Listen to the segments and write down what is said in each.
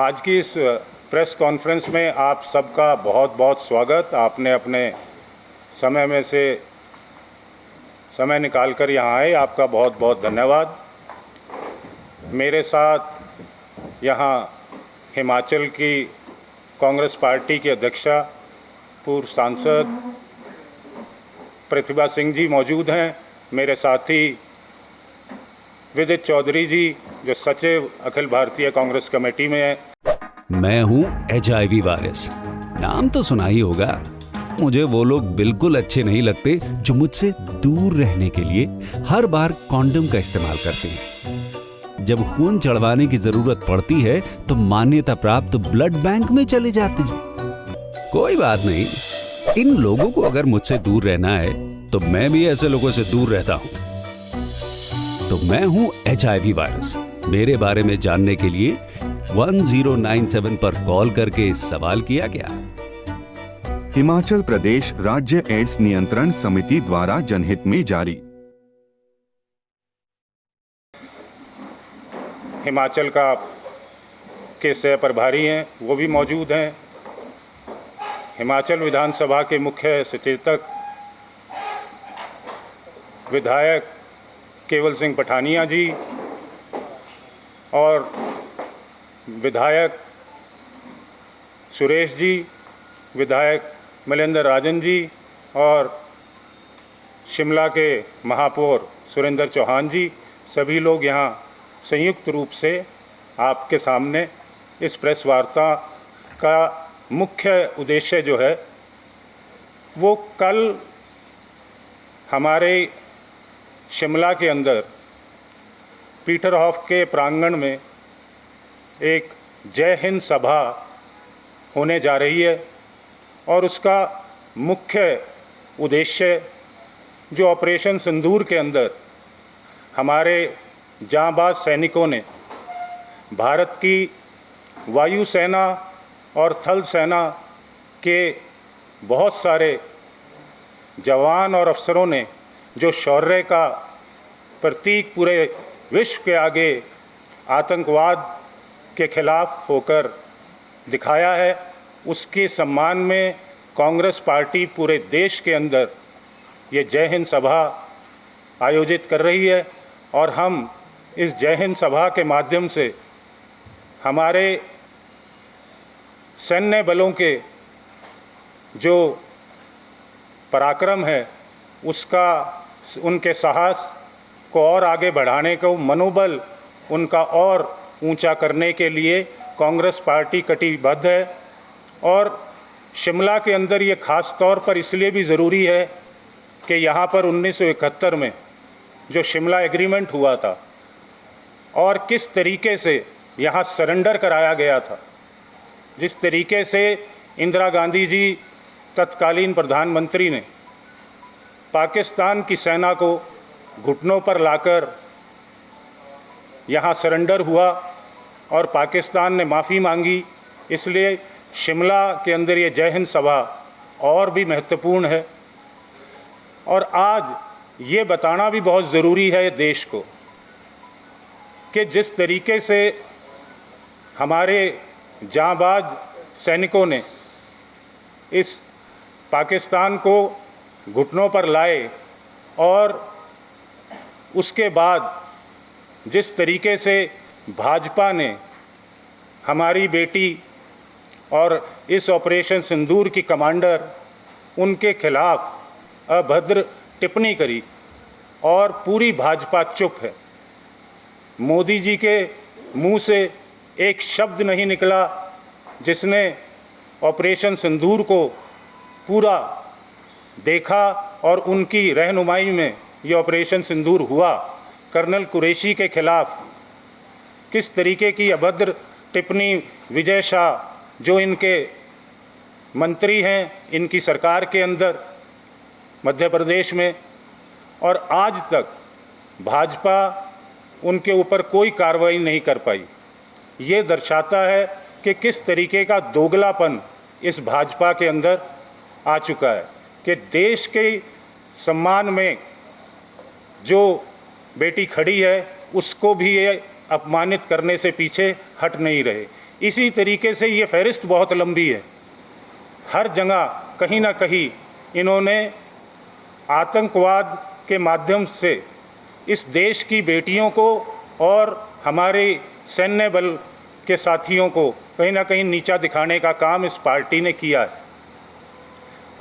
आज की इस प्रेस कॉन्फ्रेंस में आप सबका बहुत बहुत स्वागत। आपने अपने समय में से समय निकालकर यहाँ आए, आपका बहुत बहुत धन्यवाद। मेरे साथ यहाँ हिमाचल की कांग्रेस पार्टी की अध्यक्षा पूर्व सांसद प्रतिभा सिंह जी मौजूद हैं। मेरे साथी विदित चौधरी जी जो सचिव अखिल भारतीय कांग्रेस कमेटी में हैं। मैं हूं HIV वायरस, नाम तो सुना ही होगा। मुझे वो लोग बिल्कुल अच्छे नहीं लगते जो मुझसे दूर रहने के लिए हर बार कॉन्डोम का इस्तेमाल करते हैं। जब खून चढ़वाने की जरूरत पड़ती है तो मान्यता प्राप्त ब्लड बैंक में चले जाते हैं। कोई बात नहीं, इन लोगों को अगर मुझसे दूर रहना है तो मैं भी ऐसे लोगों से दूर रहता हूं। तो मैं हूं HIV वायरस। मेरे बारे में जानने के लिए 1097 पर कॉल करके सवाल किया गया। हिमाचल प्रदेश राज्य एड्स नियंत्रण समिति द्वारा जनहित में जारी। हिमाचल का के सह प्रभारी हैं, वो भी मौजूद हैं। हिमाचल विधानसभा के मुख्य सचेतक विधायक केवल सिंह पठानिया जी और विधायक सुरेश जी, विधायक मलेंद्र राजन जी और शिमला के महापौर सुरेंद्र चौहान जी, सभी लोग यहाँ संयुक्त रूप से आपके सामने इस प्रेस वार्ता का मुख्य उद्देश्य जो है वो कल हमारे शिमला के अंदर पीटरहॉफ के प्रांगण में एक जय हिंद सभा होने जा रही है और उसका मुख्य उद्देश्य जो ऑपरेशन सिंदूर के अंदर हमारे जांबाज सैनिकों ने भारत की वायुसेना और थल सेना के बहुत सारे जवान और अफसरों ने जो शौर्य का प्रतीक पूरे विश्व के आगे आतंकवाद के खिलाफ होकर दिखाया है, उसके सम्मान में कांग्रेस पार्टी पूरे देश के अंदर ये जय हिंद सभा आयोजित कर रही है। और हम इस जय हिंद सभा के माध्यम से हमारे सैन्य बलों के जो पराक्रम है उसका, उनके साहस को और आगे बढ़ाने को, मनोबल उनका और ऊंचा करने के लिए कांग्रेस पार्टी कटिबद्ध है। और शिमला के अंदर ये ख़ास तौर पर इसलिए भी ज़रूरी है कि यहाँ पर 1971 में जो शिमला एग्रीमेंट हुआ था और किस तरीके से यहाँ सरेंडर कराया गया था, जिस तरीके से इंदिरा गांधी जी तत्कालीन प्रधानमंत्री ने पाकिस्तान की सेना को घुटनों पर लाकर यहाँ सरेंडर हुआ और पाकिस्तान ने माफ़ी मांगी, इसलिए शिमला के अंदर ये जय हिंद सभा और भी महत्वपूर्ण है। और आज ये बताना भी बहुत ज़रूरी है देश को कि जिस तरीके से हमारे जांबाज सैनिकों ने इस पाकिस्तान को घुटनों पर लाए और उसके बाद जिस तरीके से भाजपा ने हमारी बेटी और इस ऑपरेशन सिंदूर की कमांडर उनके खिलाफ अभद्र टिप्पणी करी और पूरी भाजपा चुप है। मोदी जी के मुंह से एक शब्द नहीं निकला जिसने ऑपरेशन सिंदूर को पूरा देखा और उनकी रहनुमाई में ये ऑपरेशन सिंदूर हुआ। कर्नल कुरैशी के खिलाफ किस तरीके की अभद्र टिप्पणी विजय शाह जो इनके मंत्री हैं इनकी सरकार के अंदर मध्य प्रदेश में, और आज तक भाजपा उनके ऊपर कोई कार्रवाई नहीं कर पाई। ये दर्शाता है कि किस तरीके का दोगलापन इस भाजपा के अंदर आ चुका है कि देश के सम्मान में जो बेटी खड़ी है उसको भी ये अपमानित करने से पीछे हट नहीं रहे। इसी तरीके से ये फहरिस्त बहुत लंबी है। हर जगह कहीं ना कहीं इन्होंने आतंकवाद के माध्यम से इस देश की बेटियों को और हमारे सैन्य बल के साथियों को कहीं ना कहीं नीचा दिखाने का काम इस पार्टी ने किया है।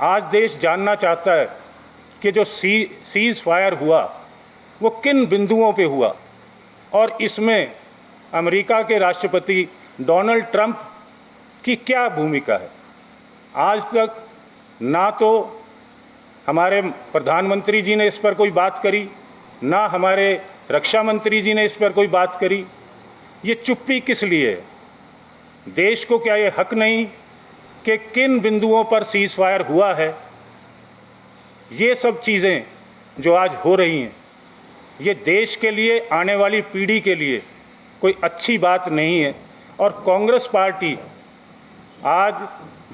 आज देश जानना चाहता है कि जो सीज़ फायर हुआ वो किन बिंदुओं पे हुआ और इसमें अमेरिका के राष्ट्रपति डोनाल्ड ट्रंप की क्या भूमिका है। आज तक ना तो हमारे प्रधानमंत्री जी ने इस पर कोई बात करी, ना हमारे रक्षा मंत्री जी ने इस पर कोई बात करी। ये चुप्पी किस लिए है? देश को क्या ये हक नहीं कि किन बिंदुओं पर सीज़ फायर हुआ है? ये सब चीज़ें जो आज हो रही हैं, ये देश के लिए, आने वाली पीढ़ी के लिए कोई अच्छी बात नहीं है। और कांग्रेस पार्टी आज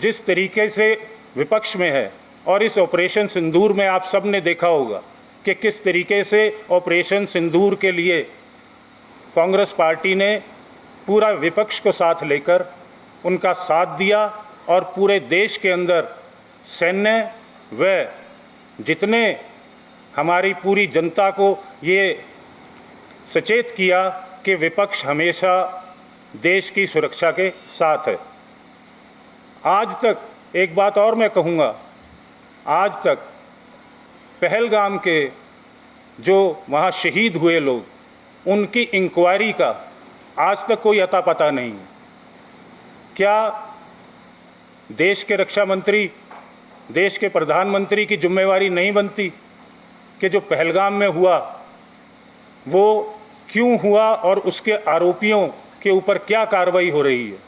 जिस तरीके से विपक्ष में है और इस ऑपरेशन सिंदूर में आप सब ने देखा होगा कि किस तरीके से ऑपरेशन सिंदूर के लिए कांग्रेस पार्टी ने पूरा विपक्ष को साथ लेकर उनका साथ दिया और पूरे देश के अंदर सैन्य व जितने हमारी पूरी जनता को ये सचेत किया कि विपक्ष हमेशा देश की सुरक्षा के साथ है। आज तक एक बात और मैं कहूँगा, आज तक पहलगाम के जो वहाँ शहीद हुए लोग, उनकी इंक्वायरी का आज तक कोई अता पता नहीं है। क्या देश के रक्षा मंत्री, देश के प्रधानमंत्री की जिम्मेवारी नहीं बनती कि जो पहलगाम में हुआ वो क्यों हुआ और उसके आरोपियों के ऊपर क्या कार्रवाई हो रही है?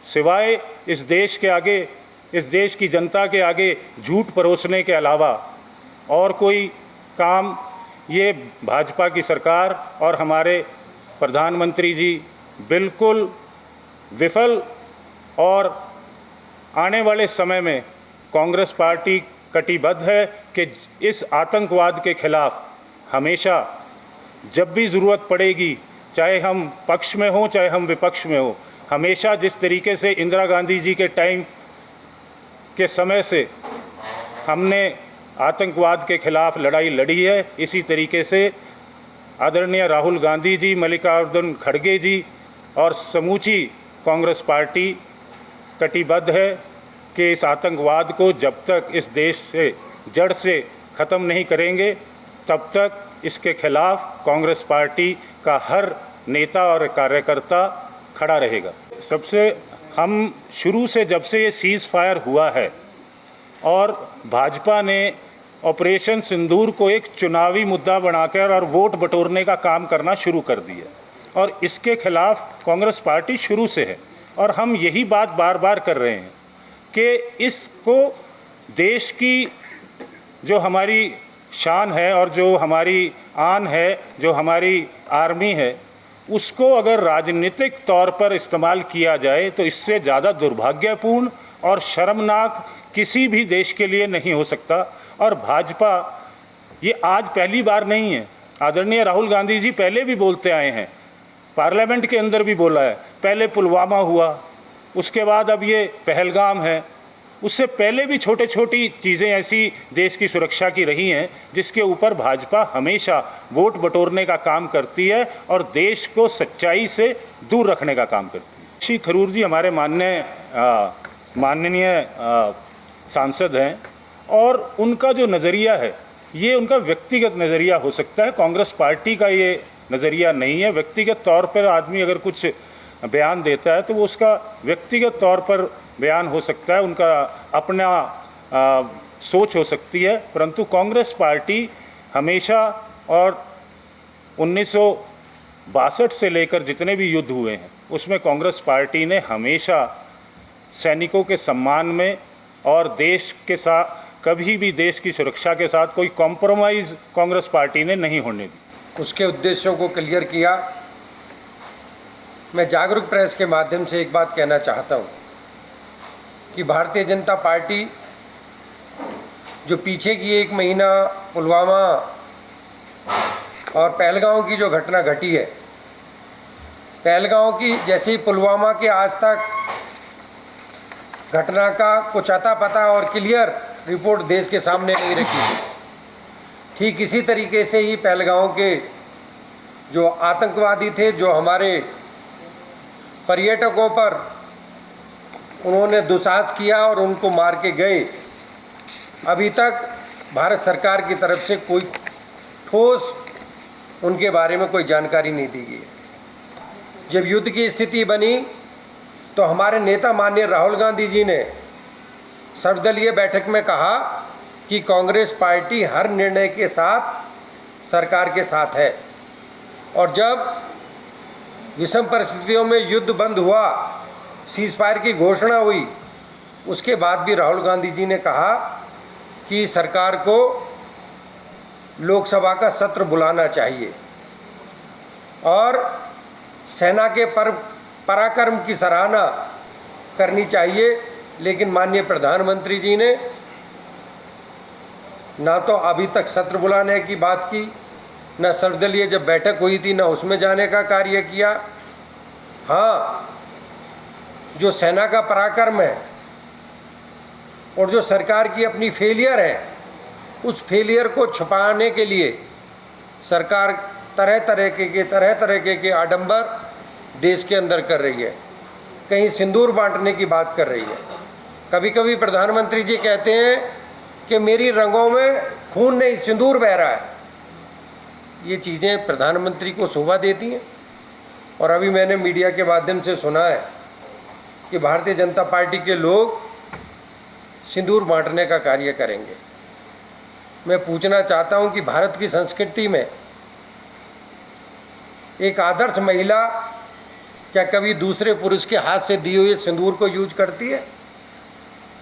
सिवाय इस देश के आगे, इस देश की जनता के आगे झूठ परोसने के अलावा और कोई काम ये भाजपा की सरकार और हमारे प्रधानमंत्री जी बिल्कुल विफल। और आने वाले समय में कांग्रेस पार्टी कटिबद्ध है कि इस आतंकवाद के खिलाफ हमेशा जब भी ज़रूरत पड़ेगी, चाहे हम पक्ष में हों चाहे हम विपक्ष में हों, हमेशा जिस तरीके से इंदिरा गांधी जी के टाइम के समय से हमने आतंकवाद के खिलाफ लड़ाई लड़ी है, इसी तरीके से आदरणीय राहुल गांधी जी, मल्लिकार्जुन खड़गे जी और समूची कांग्रेस पार्टी कटिबद्ध है कि इस आतंकवाद को जब तक इस देश से जड़ से ख़त्म नहीं करेंगे तब तक इसके खिलाफ कांग्रेस पार्टी का हर नेता और कार्यकर्ता खड़ा रहेगा। सबसे हम शुरू से जब से ये सीज़ फायर हुआ है और भाजपा ने ऑपरेशन सिंदूर को एक चुनावी मुद्दा बनाकर और वोट बटोरने का काम करना शुरू कर दिया और इसके खिलाफ कांग्रेस पार्टी शुरू से है और हम यही बात बार बार कर रहे हैं कि इसको देश की जो हमारी शान है और जो हमारी आन है, जो हमारी आर्मी है, उसको अगर राजनीतिक तौर पर इस्तेमाल किया जाए तो इससे ज़्यादा दुर्भाग्यपूर्ण और शर्मनाक किसी भी देश के लिए नहीं हो सकता। और भाजपा ये आज पहली बार नहीं है, आदरणीय राहुल गांधी जी पहले भी बोलते आए हैं, पार्लियामेंट के अंदर भी बोला है, पहले पुलवामा हुआ, उसके बाद अब ये पहलगाम है, उससे पहले भी छोटे छोटी चीज़ें ऐसी देश की सुरक्षा की रही हैं जिसके ऊपर भाजपा हमेशा वोट बटोरने का काम करती है और देश को सच्चाई से दूर रखने का काम करती है। श्री थरूर जी हमारे माननीय सांसद हैं और उनका जो नज़रिया है ये उनका व्यक्तिगत नज़रिया हो सकता है, कांग्रेस पार्टी का ये नज़रिया नहीं है। व्यक्तिगत तौर पर आदमी अगर कुछ बयान देता है तो वो उसका व्यक्तिगत तौर पर बयान हो सकता है, उनका अपना सोच हो सकती है, परंतु कांग्रेस पार्टी हमेशा और 1962 से लेकर जितने भी युद्ध हुए हैं उसमें कांग्रेस पार्टी ने हमेशा सैनिकों के सम्मान में और देश के साथ कभी भी देश की सुरक्षा के साथ कोई कॉम्प्रोमाइज़ कांग्रेस पार्टी ने नहीं होने दी। उसके उद्देश्यों को क्लियर किया। मैं जागरूक प्रेस के माध्यम से एक बात कहना चाहता हूँ कि भारतीय जनता पार्टी जो पीछे की 1 महीना पुलवामा और पहलगांव की जो घटना घटी है पहलगांव की जैसे ही पुलवामा के आज तक घटना का कुछ अता पता और क्लियर रिपोर्ट देश के सामने नहीं रखी थी, ठीक इसी तरीके से ही पहलगांव के जो आतंकवादी थे, जो हमारे पर्यटकों पर उन्होंने दुस्साहस किया और उनको मार के गए, अभी तक भारत सरकार की तरफ से कोई ठोस उनके बारे में कोई जानकारी नहीं दी गई। जब युद्ध की स्थिति बनी तो हमारे नेता माननीय राहुल गांधी जी ने सर्वदलीय बैठक में कहा कि कांग्रेस पार्टी हर निर्णय के साथ सरकार के साथ है, और जब विषम परिस्थितियों में युद्ध बंद हुआ, सीज फायर की घोषणा हुई, उसके बाद भी राहुल गांधी जी ने कहा कि सरकार को लोकसभा का सत्र बुलाना चाहिए और सेना के पराक्रम की सराहना करनी चाहिए। लेकिन माननीय प्रधानमंत्री जी ने ना तो अभी तक सत्र बुलाने की बात की, न सर्वदलीय जब बैठक हुई थी न उसमें जाने का कार्य किया। हाँ, जो सेना का पराक्रम है और जो सरकार की अपनी फेलियर है, उस फेलियर को छुपाने के लिए सरकार तरह तरह के आडंबर देश के अंदर कर रही है। कहीं सिंदूर बांटने की बात कर रही है। कभी कभी प्रधानमंत्री जी कहते हैं कि मेरी रंगों में खून नहीं सिंदूर बह रहा है। ये चीज़ें प्रधानमंत्री को शोभा देती हैं। और अभी मैंने मीडिया के माध्यम से सुना है कि भारतीय जनता पार्टी के लोग सिंदूर बांटने का कार्य करेंगे। मैं पूछना चाहता हूं कि भारत की संस्कृति में एक आदर्श महिला क्या कभी दूसरे पुरुष के हाथ से दिए हुए सिंदूर को यूज करती है?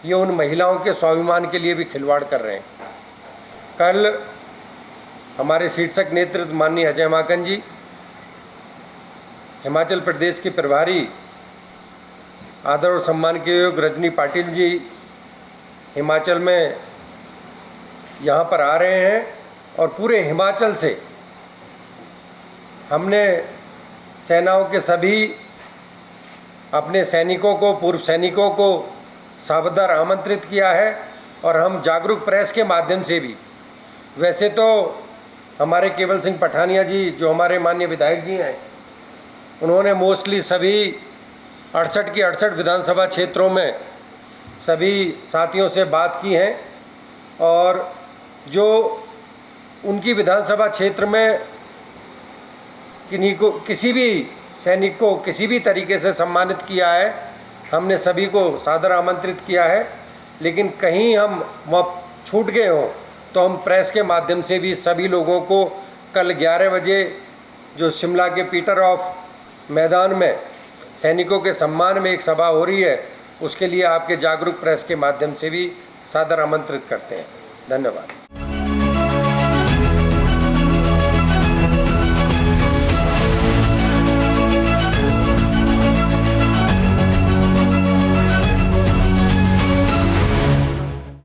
ये उन महिलाओं के स्वाभिमान के लिए भी खिलवाड़ कर रहे हैं। कल हमारे शीर्षक नेतृत्व माननीय अजय माकन जी, हिमाचल प्रदेश के प्रभारी आदर और सम्मान के योग्य रजनी पाटिल जी हिमाचल में यहाँ पर आ रहे हैं और पूरे हिमाचल से हमने सेनाओं के सभी अपने सैनिकों को, पूर्व सैनिकों को साबदार आमंत्रित किया है। और हम जागरूक प्रेस के माध्यम से भी, वैसे तो हमारे केवल सिंह पठानिया जी जो हमारे माननीय विधायक जी हैं, उन्होंने मोस्टली सभी 68 की 68 विधानसभा क्षेत्रों में सभी साथियों से बात की है और जो उनकी विधानसभा क्षेत्र में किसी भी सैनिक को किसी भी तरीके से सम्मानित किया है, हमने सभी को सादर आमंत्रित किया है। लेकिन कहीं हम छूट गए हों तो हम प्रेस के माध्यम से भी सभी लोगों को कल 11 बजे जो शिमला के पीटर ऑफ मैदान में सैनिकों के सम्मान में एक सभा हो रही है, उसके लिए आपके जागरूक प्रेस के माध्यम से भी सादर आमंत्रित करते हैं। धन्यवाद।